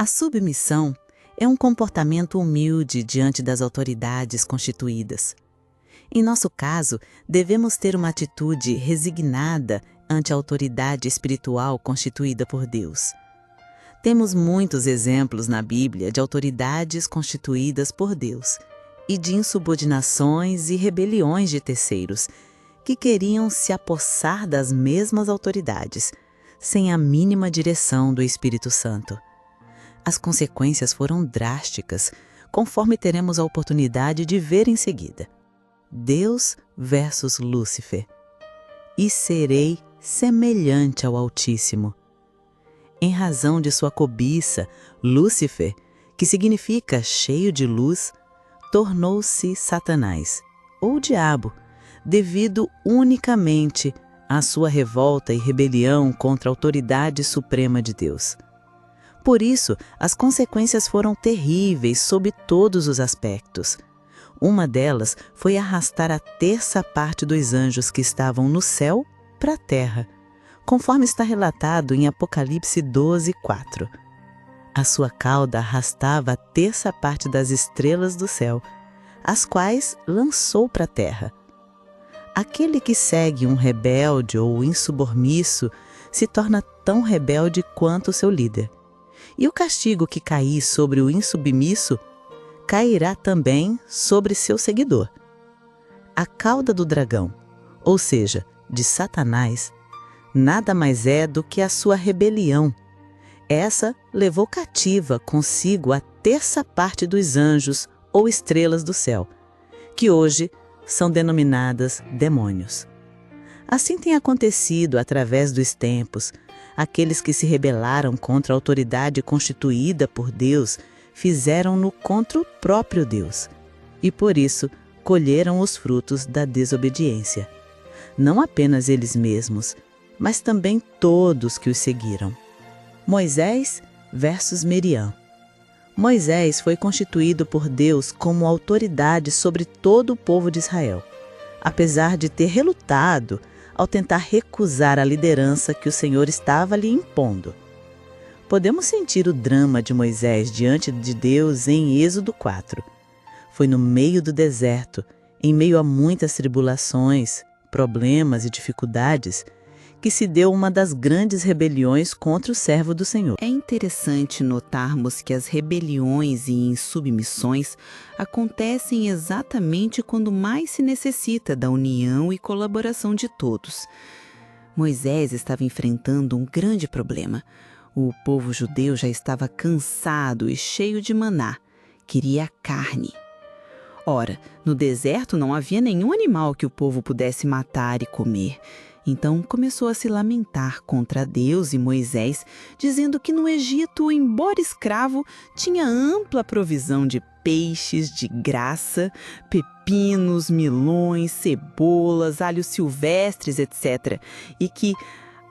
A submissão é um comportamento humilde diante das autoridades constituídas. Em nosso caso, devemos ter uma atitude resignada ante a autoridade espiritual constituída por Deus. Temos muitos exemplos na Bíblia de autoridades constituídas por Deus e de insubordinações e rebeliões de terceiros que queriam se apossar das mesmas autoridades, sem a mínima direção do Espírito Santo. As consequências foram drásticas, conforme teremos a oportunidade de ver em seguida. Deus versus Lúcifer. E serei semelhante ao Altíssimo. Em razão de sua cobiça, Lúcifer, que significa cheio de luz, tornou-se Satanás, ou diabo, devido unicamente à sua revolta e rebelião contra a autoridade suprema de Deus. Por isso, as consequências foram terríveis sob todos os aspectos. Uma delas foi arrastar a terça parte dos anjos que estavam no céu para a terra, conforme está relatado em Apocalipse 12:4. A sua cauda arrastava a terça parte das estrelas do céu, as quais lançou para a terra. Aquele que segue um rebelde ou insubmisso se torna tão rebelde quanto seu líder. E o castigo que cair sobre o insubmisso cairá também sobre seu seguidor. A cauda do dragão, ou seja, de Satanás, nada mais é do que a sua rebelião. Essa levou cativa consigo a terça parte dos anjos ou estrelas do céu, que hoje são denominadas demônios. Assim tem acontecido através dos tempos. Aqueles que se rebelaram contra a autoridade constituída por Deus fizeram-no contra o próprio Deus, e por isso colheram os frutos da desobediência. Não apenas eles mesmos, mas também todos que os seguiram. Moisés versus Miriam. Moisés foi constituído por Deus como autoridade sobre todo o povo de Israel, apesar de ter relutado ao tentar recusar a liderança que o Senhor estava lhe impondo. Podemos sentir o drama de Moisés diante de Deus em Êxodo 4. Foi no meio do deserto, em meio a muitas tribulações, problemas e dificuldades, que se deu uma das grandes rebeliões contra o servo do Senhor. É interessante notarmos que as rebeliões e insubmissões acontecem exatamente quando mais se necessita da união e colaboração de todos. Moisés estava enfrentando um grande problema. O povo judeu já estava cansado e cheio de maná. Queria carne. Ora, no deserto não havia nenhum animal que o povo pudesse matar e comer. Então começou a se lamentar contra Deus e Moisés, dizendo que no Egito, embora escravo, tinha ampla provisão de peixes de graça, pepinos, milões, cebolas, alhos silvestres, etc. E que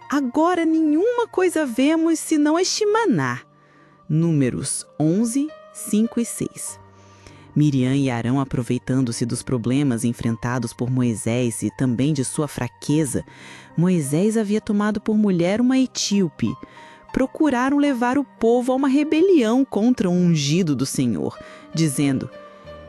agora nenhuma coisa vemos senão este maná. Números 11, 5 e 6. Miriam e Arão, aproveitando-se dos problemas enfrentados por Moisés e também de sua fraqueza, Moisés havia tomado por mulher uma etíope. Procuraram levar o povo a uma rebelião contra o ungido do Senhor, dizendo: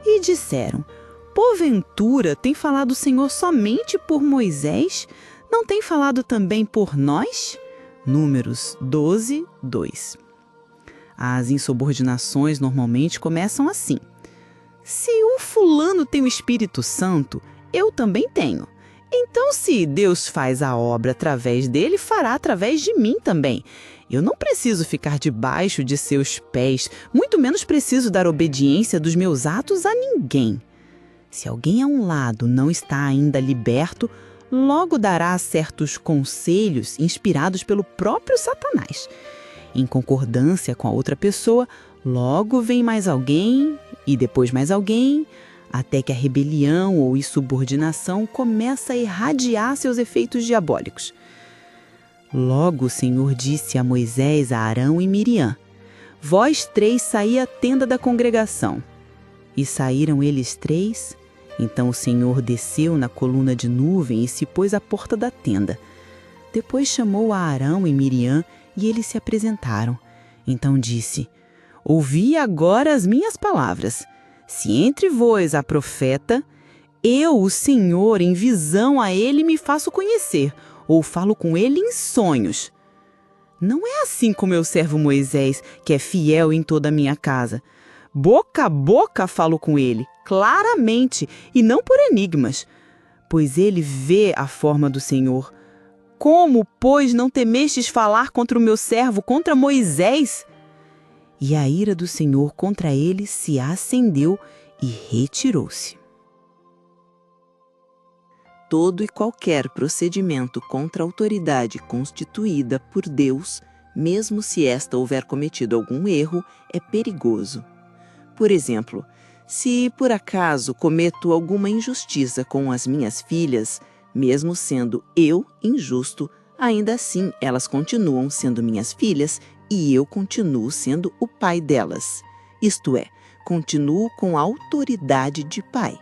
E disseram, porventura tem falado o Senhor somente por Moisés? Não tem falado também por nós? Números 12, 2. As insubordinações normalmente começam assim. Se o fulano tem o Espírito Santo, eu também tenho. Então, se Deus faz a obra através dele, fará através de mim também. Eu não preciso ficar debaixo de seus pés, muito menos preciso dar obediência dos meus atos a ninguém. Se alguém a um lado não está ainda liberto, logo dará certos conselhos inspirados pelo próprio Satanás. Em concordância com a outra pessoa, logo vem mais alguém e depois mais alguém, até que a rebelião ou insubordinação começa a irradiar seus efeitos diabólicos. Logo o Senhor disse a Moisés, a Arão e Miriam: Vós três saí à tenda da congregação. E saíram eles três. Então o Senhor desceu na coluna de nuvem e se pôs à porta da tenda. Depois chamou a Arão e Miriam e eles se apresentaram. Então disse: Ouvi agora as minhas palavras. Se entre vós há profeta, eu, o Senhor, em visão a ele me faço conhecer, ou falo com ele em sonhos. Não é assim com meu servo Moisés, que é fiel em toda a minha casa. Boca a boca falo com ele, claramente, e não por enigmas, pois ele vê a forma do Senhor. Como, pois, não temestes falar contra o meu servo, contra Moisés? E a ira do Senhor contra ele se acendeu e retirou-se. Todo e qualquer procedimento contra a autoridade constituída por Deus, mesmo se esta houver cometido algum erro, é perigoso. Por exemplo, se por acaso cometo alguma injustiça com as minhas filhas, mesmo sendo eu injusto, ainda assim elas continuam sendo minhas filhas e eu continuo sendo o pai delas. Isto é, continuo com a autoridade de pai.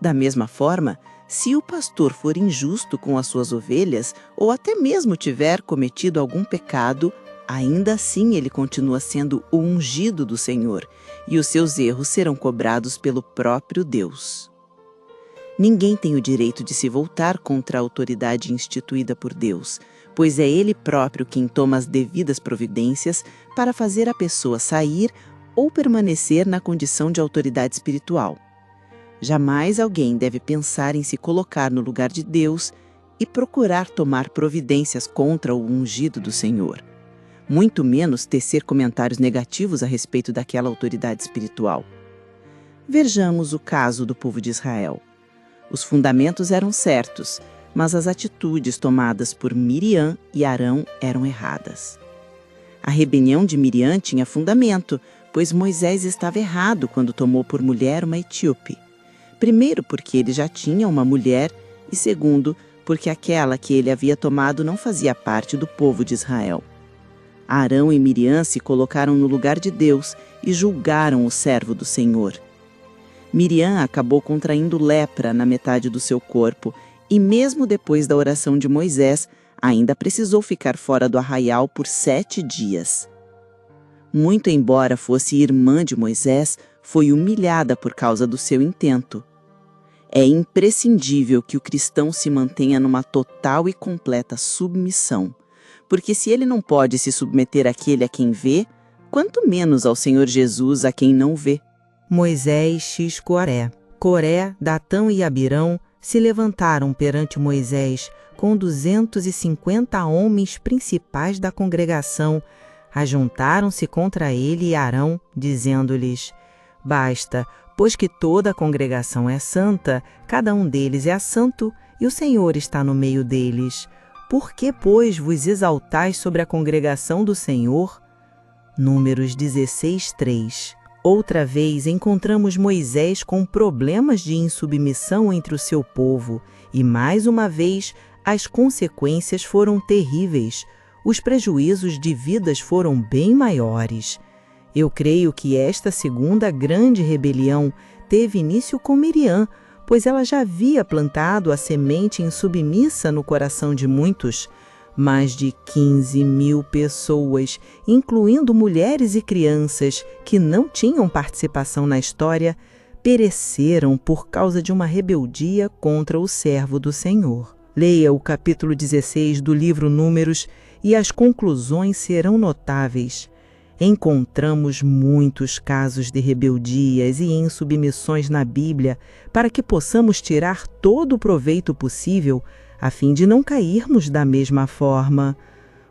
Da mesma forma, se o pastor for injusto com as suas ovelhas, ou até mesmo tiver cometido algum pecado, ainda assim ele continua sendo o ungido do Senhor, e os seus erros serão cobrados pelo próprio Deus. Ninguém tem o direito de se voltar contra a autoridade instituída por Deus, pois é Ele próprio quem toma as devidas providências para fazer a pessoa sair ou permanecer na condição de autoridade espiritual. Jamais alguém deve pensar em se colocar no lugar de Deus e procurar tomar providências contra o ungido do Senhor. Muito menos tecer comentários negativos a respeito daquela autoridade espiritual. Vejamos o caso do povo de Israel. Os fundamentos eram certos, mas as atitudes tomadas por Miriam e Arão eram erradas. A rebelião de Miriam tinha fundamento, pois Moisés estava errado quando tomou por mulher uma etíope. Primeiro, porque ele já tinha uma mulher, e segundo, porque aquela que ele havia tomado não fazia parte do povo de Israel. Arão e Miriam se colocaram no lugar de Deus e julgaram o servo do Senhor. Miriam acabou contraindo lepra na metade do seu corpo e, mesmo depois da oração de Moisés, ainda precisou ficar fora do arraial por 7 dias. Muito embora fosse irmã de Moisés, foi humilhada por causa do seu intento. É imprescindível que o cristão se mantenha numa total e completa submissão, porque se ele não pode se submeter àquele a quem vê, quanto menos ao Senhor Jesus a quem não vê. Moisés x Coré. Coré, Datã e Abirão se levantaram perante Moisés com 250 homens principais da congregação, ajuntaram-se contra ele e Arão, dizendo-lhes: Basta, pois que toda a congregação é santa, cada um deles é santo, e o Senhor está no meio deles. Por que, pois, vos exaltais sobre a congregação do Senhor? Números 16:3. Outra vez encontramos Moisés com problemas de insubmissão entre o seu povo, e mais uma vez as consequências foram terríveis. Os prejuízos de vidas foram bem maiores. Eu creio que esta segunda grande rebelião teve início com Miriam, pois ela já havia plantado a semente insubmissa no coração de muitos. Mais de 15.000 pessoas, incluindo mulheres e crianças que não tinham participação na história, pereceram por causa de uma rebeldia contra o servo do Senhor. Leia o capítulo 16 do livro Números e as conclusões serão notáveis. Encontramos muitos casos de rebeldias e insubmissões na Bíblia para que possamos tirar todo o proveito possível a fim de não cairmos da mesma forma.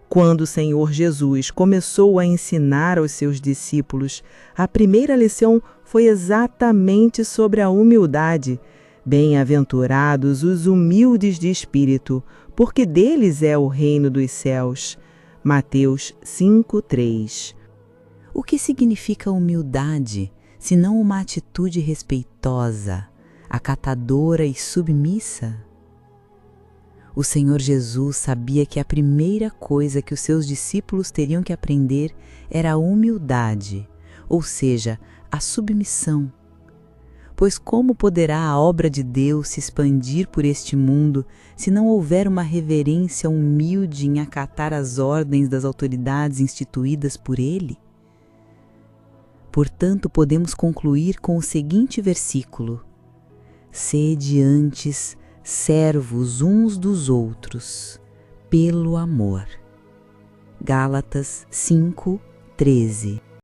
Quando o Senhor Jesus começou a ensinar aos seus discípulos, a primeira lição foi exatamente sobre a humildade. Bem-aventurados os humildes de espírito, porque deles é o reino dos céus. Mateus 5:3. O que significa humildade, senão uma atitude respeitosa, acatadora e submissa? O Senhor Jesus sabia que a primeira coisa que os seus discípulos teriam que aprender era a humildade, ou seja, a submissão. Pois como poderá a obra de Deus se expandir por este mundo se não houver uma reverência humilde em acatar as ordens das autoridades instituídas por Ele? Portanto, podemos concluir com o seguinte versículo: sede antes servos uns dos outros, pelo amor. Gálatas 5:13.